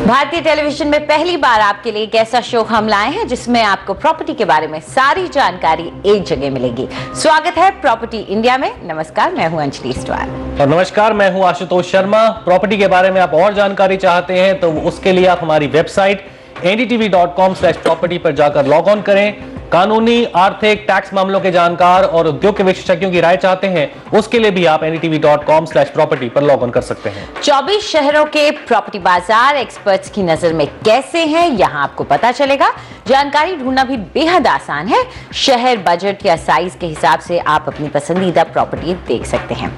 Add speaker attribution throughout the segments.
Speaker 1: भारतीय टेलीविजन में पहली बार आपके लिए एक ऐसा शो हम लाए हैं जिसमें आपको प्रॉपर्टी के बारे में सारी जानकारी एक जगह मिलेगी। स्वागत है प्रॉपर्टी इंडिया में। नमस्कार, मैं हूं अंजलि इस्टवाल।
Speaker 2: और नमस्कार, मैं हूं आशुतोष शर्मा। प्रॉपर्टी के बारे में आप और जानकारी चाहते हैं तो उसके लिए आप हमारी वेबसाइट ndtv.com/property पर जाकर लॉग ऑन करें। कानूनी, आर्थिक, टैक्स मामलों के जानकार और उद्योग के विशेषज्ञों की राय चाहते हैं, उसके लिए भी आप ndtv.com/property पर लॉग ऑन कर सकते हैं।
Speaker 1: 24 शहरों के प्रॉपर्टी बाजार एक्सपर्ट्स की नजर में कैसे हैं, यहां आपको पता चलेगा। जानकारी ढूंढना भी बेहद आसान है। शहर, बजट या साइज के हिसाब से आप अपनी पसंदीदा प्रॉपर्टी देख सकते हैं।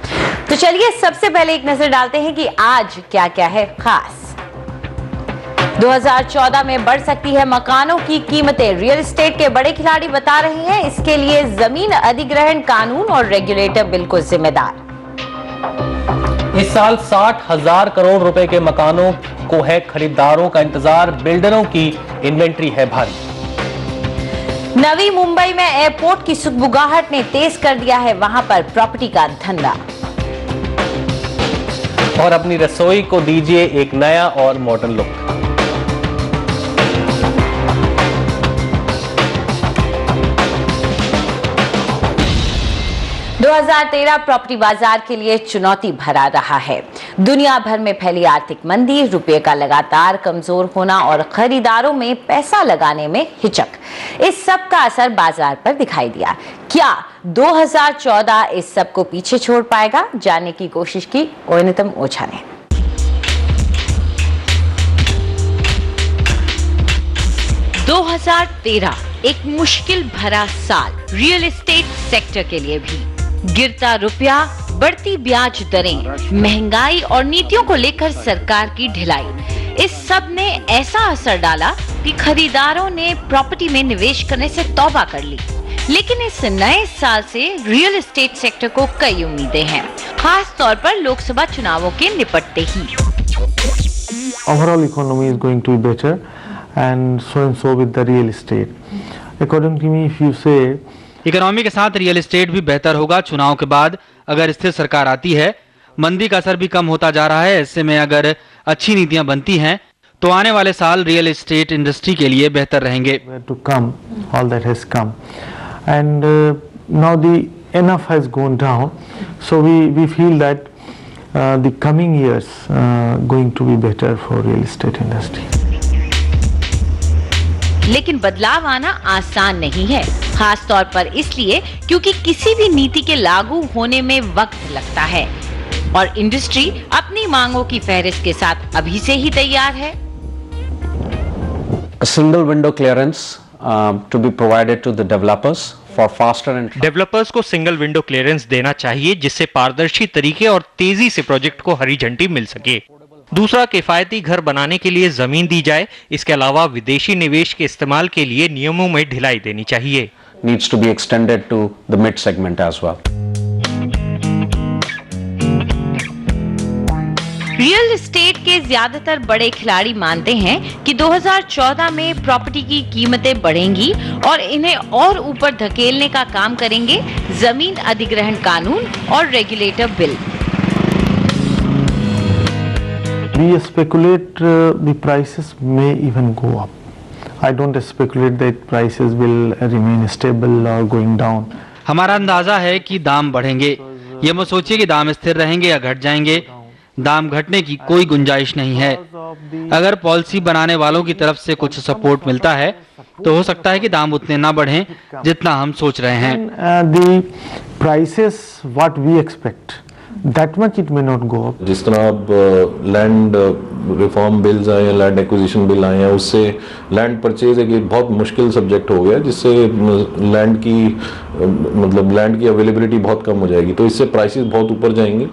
Speaker 1: तो चलिए सबसे पहले एक नजर डालते हैं कि आज क्या क्या है खास। 2014 में बढ़ सकती है मकानों की कीमतें, रियल एस्टेट के बड़े खिलाड़ी बता रहे हैं। इसके लिए जमीन अधिग्रहण कानून और रेगुलेटर बिल को जिम्मेदार।
Speaker 2: इस साल 60,000 करोड़ रुपए के मकानों को है खरीदारों का इंतजार, बिल्डरों की इन्वेंट्री है भारी।
Speaker 1: नवी मुंबई में एयरपोर्ट की सुगबुगाहट ने तेज कर दिया है वहां पर प्रॉपर्टी का धंधा।
Speaker 2: और अपनी रसोई को दीजिए एक नया और मॉडर्न लुक।
Speaker 1: दो 2013 प्रॉपर्टी बाजार के लिए चुनौती भरा रहा है। दुनिया भर में फैली आर्थिक मंदी, रुपये का लगातार कमजोर होना और खरीदारों में पैसा लगाने में हिचक, इस सब का असर बाजार पर दिखाई दिया। क्या 2014 इस सब को पीछे छोड़ पाएगा? जानने की कोशिश की ओयनितम ओझा ने। दो 2013 एक मुश्किल भरा साल रियल एस्टेट सेक्टर के लिए भी। गिरता रुपया, बढ़ती ब्याज दरें, महंगाई और नीतियों को लेकर सरकार की ढिलाई, इस सब ने ऐसा असर डाला कि खरीदारों ने प्रॉपर्टी में निवेश करने से तौबा कर ली। लेकिन इस नए साल से रियल एस्टेट सेक्टर को कई उम्मीदें हैं, खास तौर पर लोकसभा चुनावों के निपटते ही।
Speaker 3: Overall economy is going to be better and so with the real estate. According to me, if you say
Speaker 4: economy के साथ रियल एस्टेट भी बेहतर होगा। चुनाव के बाद अगर स्थिर सरकार आती है, मंदी का असर भी कम होता जा रहा है। ऐसे में अगर अच्छी नीतियां बनती हैं तो आने वाले साल रियल एस्टेट इंडस्ट्री के लिए बेहतर रहेंगे।
Speaker 3: to come, all that has come, and now the enough has gone down, so we feel that the coming years going to be better for real estate industry.
Speaker 1: लेकिन बदलाव आना आसान नहीं है, खास तौर पर इसलिए क्योंकि किसी भी नीति के लागू होने में वक्त लगता है और इंडस्ट्री अपनी मांगों की फहरिस्त के साथ अभी से ही तैयार है।
Speaker 5: A single window clearance to be provided to the developers for faster and
Speaker 6: developers को सिंगल विंडो क्लियरेंस देना चाहिए जिससे पारदर्शी तरीके और तेजी से प्रोजेक्ट को हरी झंडी मिल सके। दूसरा, किफायती घर बनाने के लिए जमीन दी जाए। इसके अलावा विदेशी निवेश के इस्तेमाल के लिए नियमों में ढिलाई देनी चाहिए।
Speaker 5: needs to be extended to the mid segment as well.
Speaker 1: Real estate के ज्यादातर बड़े खिलाड़ी मानते हैं कि 2014 में प्रॉपर्टी की कीमतें बढ़ेंगी और इन्हें और ऊपर धकेलने का काम करेंगे जमीन अधिग्रहण कानून और regulator bill.
Speaker 3: We speculate the prices may even go up. I don't speculate that prices will remain stable or going down.
Speaker 4: हमारा अंदाजा है कि दाम बढ़ेंगे। ये मत सोचिए कि दाम स्थिर रहेंगे या घट जाएंगे। दाम घटने की कोई गुंजाइश नहीं है। अगर पॉलिसी बनाने वालों की तरफ से कुछ सपोर्ट मिलता है तो हो सकता है कि दाम उतने ना बढ़ें जितना हम सोच रहे हैं।
Speaker 3: The prices what we expect, that much it may not go up.
Speaker 7: जिस तरह अब लैंड रिफॉर्म बिल्स आए हैं, लैंड एक्विजिशन बिल आए हैं, उससे लैंड परचेज एक बहुत मुश्किल सब्जेक्ट हो गया, जिससे लैंड की अवेलेबिलिटी बहुत कम हो जाएगी, तो इससे प्राइसेस बहुत ऊपर जाएंगे।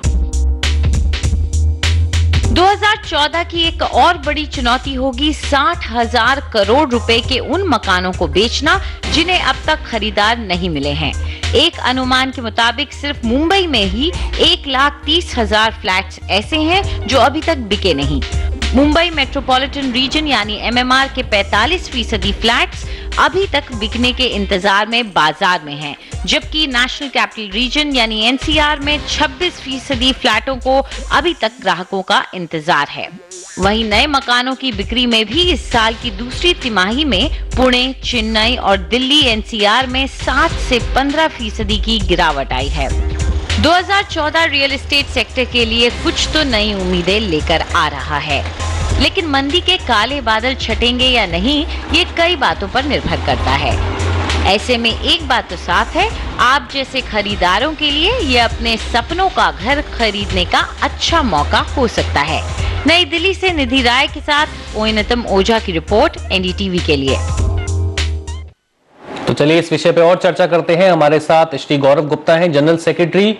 Speaker 1: 2014 की एक और बड़ी चुनौती होगी 60,000 करोड़ रुपए के उन मकानों को बेचना जिन्हें अब तक खरीदार नहीं मिले हैं। एक अनुमान के मुताबिक सिर्फ मुंबई में ही 1,30,000 फ्लैट्स ऐसे हैं जो अभी तक बिके नहीं। मुंबई मेट्रोपॉलिटन रीजन यानी MMR के 45% फ्लैट्स अभी तक बिकने के इंतजार में बाजार में हैं, जबकि नेशनल कैपिटल रीजन यानी NCR में 26% फ्लैटों को अभी तक ग्राहकों का इंतजार है। वहीं नए मकानों की बिक्री में भी इस साल की दूसरी तिमाही में पुणे, चेन्नई और दिल्ली NCR में 7 से 15% की गिरावट आई है। 2014 रियल एस्टेट सेक्टर के लिए कुछ तो नई उम्मीदें लेकर आ रहा है, लेकिन मंदी के काले बादल छटेंगे या नहीं, ये कई बातों पर निर्भर करता है। ऐसे में एक बात तो साफ है, आप जैसे खरीदारों के लिए ये अपने सपनों का घर खरीदने का अच्छा मौका हो सकता है। नई दिल्ली से निधि राय के साथ ओइनतम ओझा की रिपोर्ट NDTV के लिए।
Speaker 2: तो चलिए इस विषय पे और चर्चा करते हैं। हमारे साथ श्री गौरव गुप्ता हैं, जनरल सेक्रेटरी